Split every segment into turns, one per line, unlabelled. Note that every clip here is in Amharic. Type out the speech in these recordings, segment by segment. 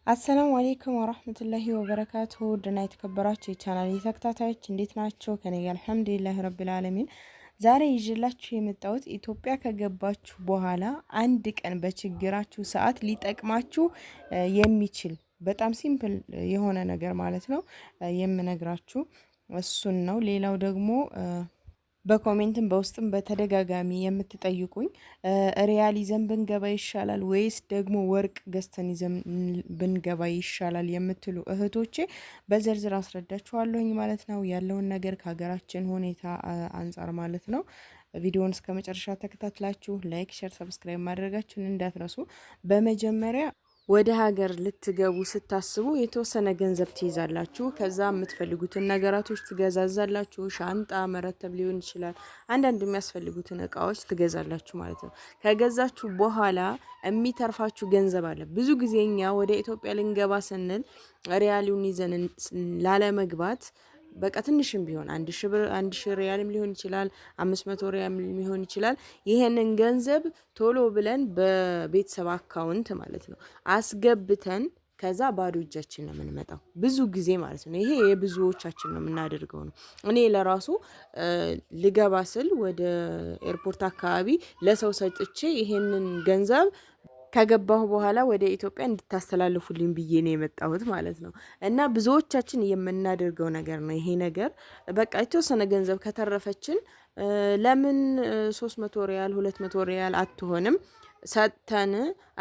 አሰላሙ አለይኩም ወራህመቱላሂ ወበረካቱ ድና የተከበራችሁ የቻናል ተከታታዮች እንዴት ናችሁ? ከኔ ጋር አልሐምዱሊላህ ረብል ዓለሚን። ዛሬ ይዤላችሁ የመጣሁት ኢትዮጵያ ከገባችሁ በኋላ አንድ ቀን በችግራችሁ ሰዓት ሊጠቅማችሁ የሚችል በጣም ሲምፕል የሆነ ነገር ማለት ነው የምነግራችሁ እሱን ነው። ሌላው ደግሞ በኮሜንትም በውስጥም በተደጋጋሚ የምትጠይቁኝ ሪያል ይዘን ብንገባ ይሻላል ወይስ ደግሞ ወርቅ ገዝተን ይዘን ብንገባ ይሻላል የምትሉ እህቶቼ በዝርዝር አስረዳችኋለሁኝ ማለት ነው። ያለውን ነገር ከሀገራችን ሁኔታ አንጻር ማለት ነው። ቪዲዮውን እስከ መጨረሻ ተከታትላችሁ ላይክ፣ ሼር፣ ሰብስክራይብ ማድረጋችሁን እንዳትረሱ። በመጀመሪያ ወደ ሀገር ልትገቡ ስታስቡ የተወሰነ ገንዘብ ትይዛላችሁ። ከዛ የምትፈልጉትን ነገራቶች ትገዛዛላችሁ። ሻንጣ፣ መረተብ ሊሆን ይችላል። አንዳንድ የሚያስፈልጉትን እቃዎች ትገዛላችሁ ማለት ነው። ከገዛችሁ በኋላ የሚተርፋችሁ ገንዘብ አለ። ብዙ ጊዜ እኛ ወደ ኢትዮጵያ ልንገባ ስንል ሪያሉን ይዘን ላለመግባት በቃ ትንሽም ቢሆን አንድ ሺህ ሪያልም ሊሆን ይችላል፣ 500 ሪያልም ሊሆን ይችላል። ይሄንን ገንዘብ ቶሎ ብለን በቤተሰብ አካውንት ማለት ነው አስገብተን ከዛ ባዶ እጃችን ነው የምንመጣው ብዙ ጊዜ ማለት ነው። ይሄ የብዙዎቻችን ነው የምናደርገው ነው። እኔ ለራሱ ልገባ ስል ወደ ኤርፖርት አካባቢ ለሰው ሰጥቼ ይሄንን ገንዘብ ከገባሁ በኋላ ወደ ኢትዮጵያ እንድታስተላልፉልኝ ብዬ ነው የመጣሁት ማለት ነው። እና ብዙዎቻችን የምናደርገው ነገር ነው ይሄ ነገር። በቃ የተወሰነ ገንዘብ ከተረፈችን ለምን 300 ሪያል 200 ሪያል አትሆንም ሰጥተን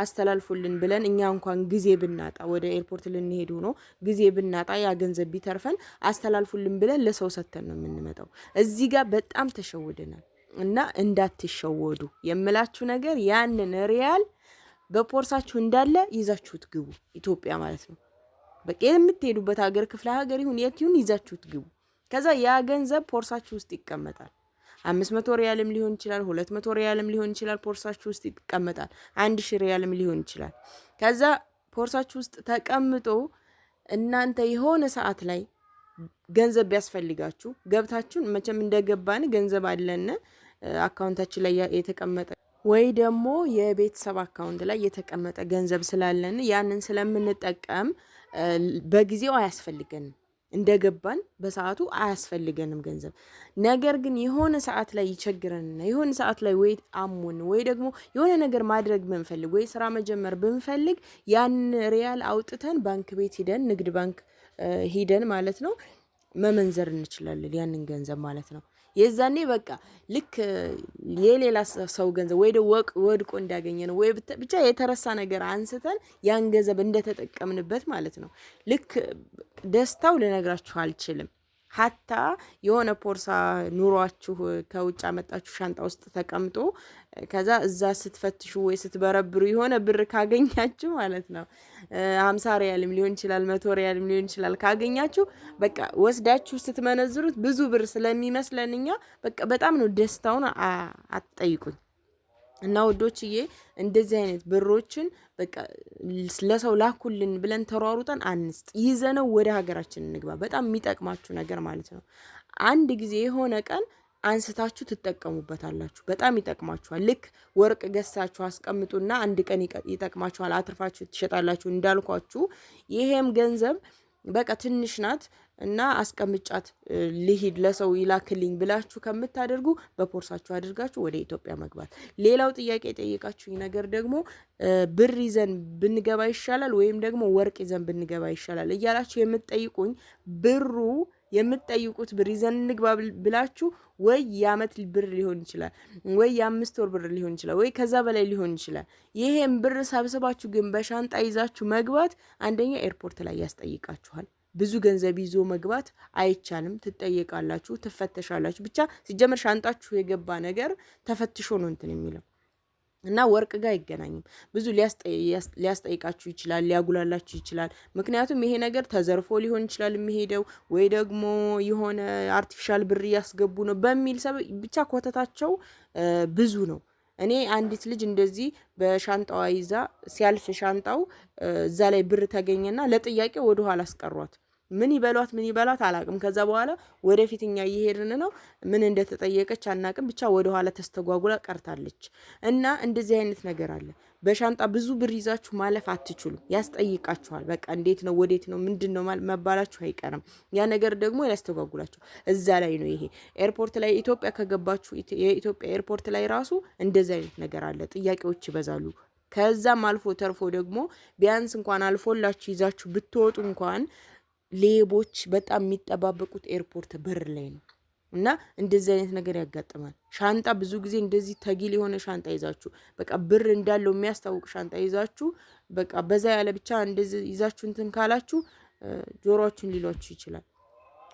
አስተላልፉልን ብለን እኛ እንኳን ጊዜ ብናጣ ወደ ኤርፖርት ልንሄዱ ነው ጊዜ ብናጣ ያ ገንዘብ ቢተርፈን አስተላልፉልን ብለን ለሰው ሰጥተን ነው የምንመጣው። እዚህ ጋር በጣም ተሸውደናል። እና እንዳትሸወዱ የምላችሁ ነገር ያንን ሪያል በፖርሳችሁ እንዳለ ይዛችሁት ግቡ። ኢትዮጵያ ማለት ነው። በቃ የምትሄዱበት ሀገር ክፍለ ሀገር ይሁን የት ይሁን ይዛችሁት ግቡ። ከዛ ያ ገንዘብ ፖርሳችሁ ውስጥ ይቀመጣል። 500 ሪያልም ሊሆን ይችላል፣ 200 ሪያልም ሊሆን ይችላል። ፖርሳችሁ ውስጥ ይቀመጣል። 1000 ሪያልም ሊሆን ይችላል። ከዛ ፖርሳችሁ ውስጥ ተቀምጦ እናንተ የሆነ ሰዓት ላይ ገንዘብ ቢያስፈልጋችሁ ገብታችሁ መቼም እንደገባን ገንዘብ አለን አካውንታችን ላይ የተቀመጠ ወይ ደግሞ የቤተሰብ አካውንት ላይ የተቀመጠ ገንዘብ ስላለን ያንን ስለምንጠቀም በጊዜው አያስፈልገንም። እንደገባን በሰዓቱ አያስፈልገንም ገንዘብ። ነገር ግን የሆነ ሰዓት ላይ ይቸግረንና የሆነ ሰዓት ላይ ወይ አሞን ወይ ደግሞ የሆነ ነገር ማድረግ ብንፈልግ ወይ ስራ መጀመር ብንፈልግ ያን ሪያል አውጥተን ባንክ ቤት ሂደን ንግድ ባንክ ሂደን ማለት ነው መመንዘር እንችላለን ያንን ገንዘብ ማለት ነው። የዛኔ በቃ ልክ የሌላ ሰው ገንዘብ ወይ ወድቆ እንዳገኘ ነው ወይ ብቻ የተረሳ ነገር አንስተን ያን ገንዘብ እንደተጠቀምንበት ማለት ነው። ልክ ደስታው ልነግራችሁ አልችልም። ሀታ የሆነ ፖርሳ ኑሯችሁ ከውጭ አመጣችሁ ሻንጣ ውስጥ ተቀምጦ ከዛ እዛ ስትፈትሹ ወይ ስትበረብሩ የሆነ ብር ካገኛችሁ ማለት ነው 50 ሪያልም ሊሆን ይችላል 100 ሪያልም ሊሆን ይችላል ካገኛችሁ በቃ ወስዳችሁ ስትመነዝሩት ብዙ ብር ስለሚመስለን እኛ በቃ በጣም ነው ደስታውን አትጠይቁኝ። እና ወዶችዬ እንደዚህ አይነት ብሮችን በቃ ለሰው ላኩልን ብለን ተሯሩጠን አንስጥ፣ ይዘነው ወደ ሀገራችን እንግባ። በጣም የሚጠቅማችሁ ነገር ማለት ነው። አንድ ጊዜ የሆነ ቀን አንስታችሁ ትጠቀሙበታላችሁ። በጣም ይጠቅማችኋል። ልክ ወርቅ ገዝታችሁ አስቀምጡና አንድ ቀን ይጠቅማችኋል፣ አትርፋችሁ ትሸጣላችሁ እንዳልኳችሁ። ይሄም ገንዘብ በቃ ትንሽ ናት እና አስቀምጫት ልሂድ ለሰው ይላክልኝ ብላችሁ ከምታደርጉ በፖርሳችሁ አድርጋችሁ ወደ ኢትዮጵያ መግባት። ሌላው ጥያቄ የጠየቃችሁኝ ነገር ደግሞ ብር ይዘን ብንገባ ይሻላል ወይም ደግሞ ወርቅ ይዘን ብንገባ ይሻላል እያላችሁ የምትጠይቁኝ ብሩ የምትጠይቁት ብር ይዘን እንግባ ብላችሁ ወይ የአመት ብር ሊሆን ይችላል ወይ የ5 ወር ብር ሊሆን ይችላል ወይ ከዛ በላይ ሊሆን ይችላል። ይሄን ብር ሰብስባችሁ ግን በሻንጣ ይዛችሁ መግባት አንደኛ ኤርፖርት ላይ ያስጠይቃችኋል። ብዙ ገንዘብ ይዞ መግባት አይቻልም። ትጠየቃላችሁ፣ ትፈተሻላችሁ። ብቻ ሲጀመር ሻንጣችሁ የገባ ነገር ተፈትሾ ነው እንትን የሚለው እና ወርቅ ጋር አይገናኝም። ብዙ ሊያስጠይቃችሁ ይችላል፣ ሊያጉላላችሁ ይችላል። ምክንያቱም ይሄ ነገር ተዘርፎ ሊሆን ይችላል የሚሄደው ወይ ደግሞ የሆነ አርቲፊሻል ብር እያስገቡ ነው በሚል ብቻ ኮተታቸው ብዙ ነው። እኔ አንዲት ልጅ እንደዚህ በሻንጣዋ ይዛ ሲያልፍ ሻንጣው እዛ ላይ ብር ተገኘና ለጥያቄ ወደ ኋላ አስቀሯት። ምን ይበሏት አላቅም። ከዛ በኋላ ወደፊትኛ እየሄድን ነው። ምን እንደተጠየቀች አናቅም። ብቻ ወደ ኋላ ተስተጓጉላ ቀርታለች። እና እንደዚህ አይነት ነገር አለ። በሻንጣ ብዙ ብር ይዛችሁ ማለፍ አትችሉም። ያስጠይቃችኋል። በቃ እንዴት ነው ወዴት ነው ምንድነው መባላችሁ አይቀርም። ያ ነገር ደግሞ ያስተጓጉላችሁ። እዛ ላይ ነው ይሄ ኤርፖርት ላይ ኢትዮጵያ ከገባችሁ የኢትዮጵያ ኤርፖርት ላይ ራሱ እንደዚህ አይነት ነገር አለ። ጥያቄዎች ይበዛሉ። ከዛም አልፎ ተርፎ ደግሞ ቢያንስ እንኳን አልፎላችሁ ይዛችሁ ብትወጡ እንኳን ሌቦች በጣም የሚጠባበቁት ኤርፖርት በር ላይ ነው። እና እንደዚህ አይነት ነገር ያጋጥማል። ሻንጣ ብዙ ጊዜ እንደዚህ ተጊል የሆነ ሻንጣ ይዛችሁ በቃ ብር እንዳለው የሚያስታውቅ ሻንጣ ይዛችሁ በቃ በዛ ያለ ብቻ እንደዚህ ይዛችሁ እንትን ካላችሁ ጆሮአችሁን ሊሏችሁ ይችላል።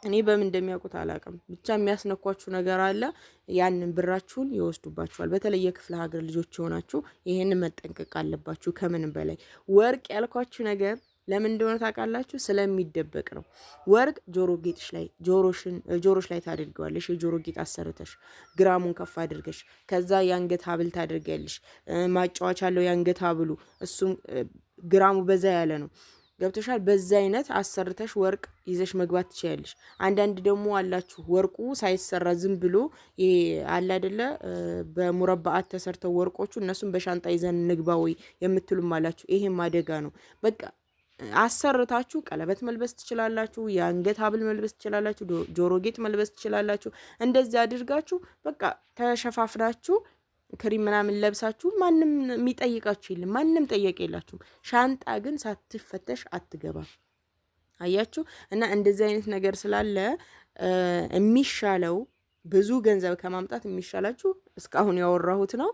እኔ በምን እንደሚያውቁት አላውቅም። ብቻ የሚያስነኳችሁ ነገር አለ። ያንን ብራችሁን ይወስዱባችኋል። በተለይ የክፍለ ሀገር ልጆች የሆናችሁ ይሄንን መጠንቀቅ አለባችሁ። ከምንም በላይ ወርቅ ያልኳችሁ ነገር ለምን እንደሆነ ታውቃላችሁ? ስለሚደበቅ ነው። ወርቅ ጆሮ ጌጥሽ ላይ ጆሮሽ ላይ ታደርገዋለሽ። የጆሮ ጌጥ አሰርተሽ ግራሙን ከፍ አድርገሽ ከዛ የአንገት ሀብል ታደርጊያለሽ። ማጫወቻ አለው የአንገት ሀብሉ፣ እሱም ግራሙ በዛ ያለ ነው። ገብቶሻል? በዛ አይነት አሰርተሽ ወርቅ ይዘሽ መግባት ትችያለሽ። አንዳንድ ደግሞ አላችሁ ወርቁ ሳይሰራ ዝም ብሎ ይሄ አለ አይደለ? በሙረባአት ተሰርተው ወርቆቹ እነሱም በሻንጣ ይዘን ንግባ ወይ የምትሉም አላችሁ። ይሄም አደጋ ነው። በቃ አሰርታችሁ ቀለበት መልበስ ትችላላችሁ። የአንገት ሀብል መልበስ ትችላላችሁ። ጆሮ ጌጥ መልበስ ትችላላችሁ። እንደዚህ አድርጋችሁ በቃ ተሸፋፍናችሁ ክሪም ምናምን ለብሳችሁ ማንም የሚጠይቃችሁ የለም። ማንም ጠያቂ የላችሁም። ሻንጣ ግን ሳትፈተሽ አትገባም። አያችሁ? እና እንደዚህ አይነት ነገር ስላለ የሚሻለው ብዙ ገንዘብ ከማምጣት የሚሻላችሁ እስካሁን ያወራሁት ነው።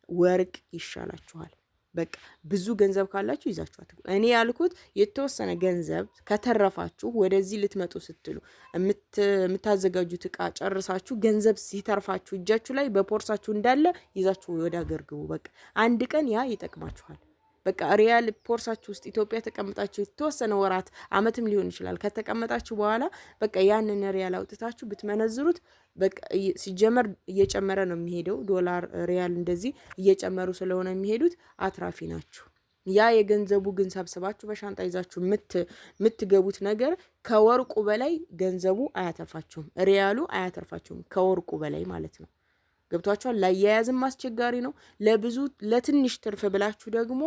ወርቅ ይሻላችኋል። በቃ ብዙ ገንዘብ ካላችሁ ይዛችኋት። እኔ ያልኩት የተወሰነ ገንዘብ ከተረፋችሁ ወደዚህ ልትመጡ ስትሉ የምታዘጋጁት እቃ ጨርሳችሁ ገንዘብ ሲተርፋችሁ እጃችሁ ላይ በፖርሳችሁ እንዳለ ይዛችሁ ወደ ሀገር ግቡ። በቃ አንድ ቀን ያ ይጠቅማችኋል። በቃ ሪያል ፖርሳችሁ ውስጥ ኢትዮጵያ ተቀምጣችሁ የተወሰነ ወራት አመትም ሊሆን ይችላል ከተቀመጣችሁ በኋላ በቃ ያንን ሪያል አውጥታችሁ ብትመነዝሩት በቃ ሲጀመር እየጨመረ ነው የሚሄደው። ዶላር ሪያል እንደዚህ እየጨመሩ ስለሆነ የሚሄዱት አትራፊ ናችሁ። ያ የገንዘቡ ግን ሰብስባችሁ በሻንጣ ይዛችሁ የምትገቡት ነገር ከወርቁ በላይ ገንዘቡ አያተርፋችሁም። ሪያሉ አያተርፋችሁም ከወርቁ በላይ ማለት ነው። ገብቷችኋል? ላያያዝም አስቸጋሪ ነው። ለትንሽ ትርፍ ብላችሁ ደግሞ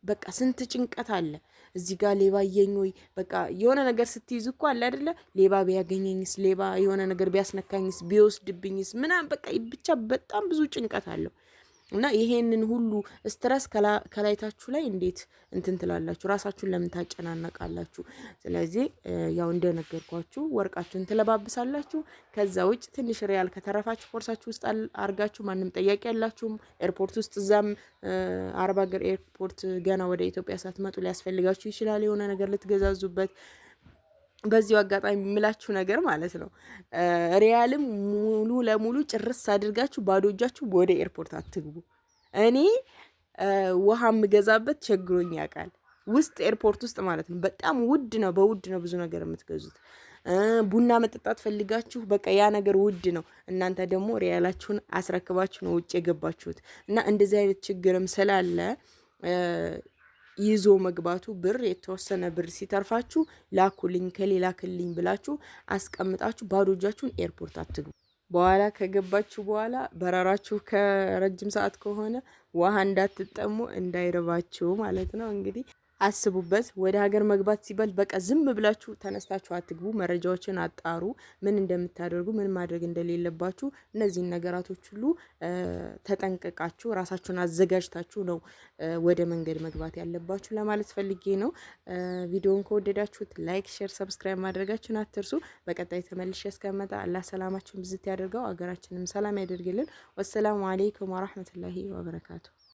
በቃ ስንት ጭንቀት አለ። እዚህ ጋር ሌባ አየኝ ወይ በቃ የሆነ ነገር ስትይዙ እኮ አለ አይደለ? ሌባ ቢያገኘኝስ፣ ሌባ የሆነ ነገር ቢያስነካኝስ፣ ቢወስድብኝስ ምናምን በቃ ብቻ በጣም ብዙ ጭንቀት አለው። እና ይሄንን ሁሉ ስትረስ ከላይታችሁ ላይ እንዴት እንትን ትላላችሁ? ራሳችሁን ለምን ታጨናነቃላችሁ? ስለዚህ ያው እንደነገርኳችሁ ወርቃችሁን ትለባብሳላችሁ። ከዛ ውጭ ትንሽ ሪያል ከተረፋችሁ ፖርሳችሁ ውስጥ አርጋችሁ ማንም ጠያቂ ያላችሁም ኤርፖርት ውስጥ እዛም አረብ ሀገር ኤርፖርት ገና ወደ ኢትዮጵያ ሳትመጡ ሊያስፈልጋችሁ ይችላል የሆነ ነገር ልትገዛዙበት። በዚሁ አጋጣሚ የሚላችሁ ነገር ማለት ነው ሪያልም ሙሉ ለሙሉ ጭርስ አድርጋችሁ ባዶ እጃችሁ ወደ ኤርፖርት አትግቡ። እኔ ውሃ የምገዛበት ቸግሮኝ ያውቃል። ውስጥ ኤርፖርት ውስጥ ማለት ነው በጣም ውድ ነው። በውድ ነው ብዙ ነገር የምትገዙት። ቡና መጠጣት ፈልጋችሁ በቃ ያ ነገር ውድ ነው። እናንተ ደግሞ ሪያላችሁን አስረክባችሁ ነው ውጭ የገባችሁት። እና እንደዚህ አይነት ችግርም ስላለ ይዞ መግባቱ ብር የተወሰነ ብር ሲተርፋችሁ ላኩልኝ ከሌላ ክልኝ ብላችሁ አስቀምጣችሁ ባዶ እጃችሁን ኤርፖርት አትግቡ። በኋላ ከገባችሁ በኋላ በረራችሁ ከረጅም ሰዓት ከሆነ ውሃ እንዳትጠሙ እንዳይረባችሁ ማለት ነው። እንግዲህ አስቡበት። ወደ ሀገር መግባት ሲባል በቃ ዝም ብላችሁ ተነስታችሁ አትግቡ። መረጃዎችን አጣሩ፣ ምን እንደምታደርጉ ምን ማድረግ እንደሌለባችሁ። እነዚህን ነገራቶች ሁሉ ተጠንቀቃችሁ ራሳችሁን አዘጋጅታችሁ ነው ወደ መንገድ መግባት ያለባችሁ ለማለት ፈልጌ ነው። ቪዲዮውን ከወደዳችሁት ላይክ፣ ሼር፣ ሰብስክራይብ ማድረጋችሁን አትርሱ። በቀጣይ ተመልሼ እስከመጣ አላህ ሰላማችሁን ብዝት ያደርገው፣ ሀገራችንም ሰላም ያደርግልን። ወሰላሙ አለይኩም ወራህመቱላሂ ወበረካቱ።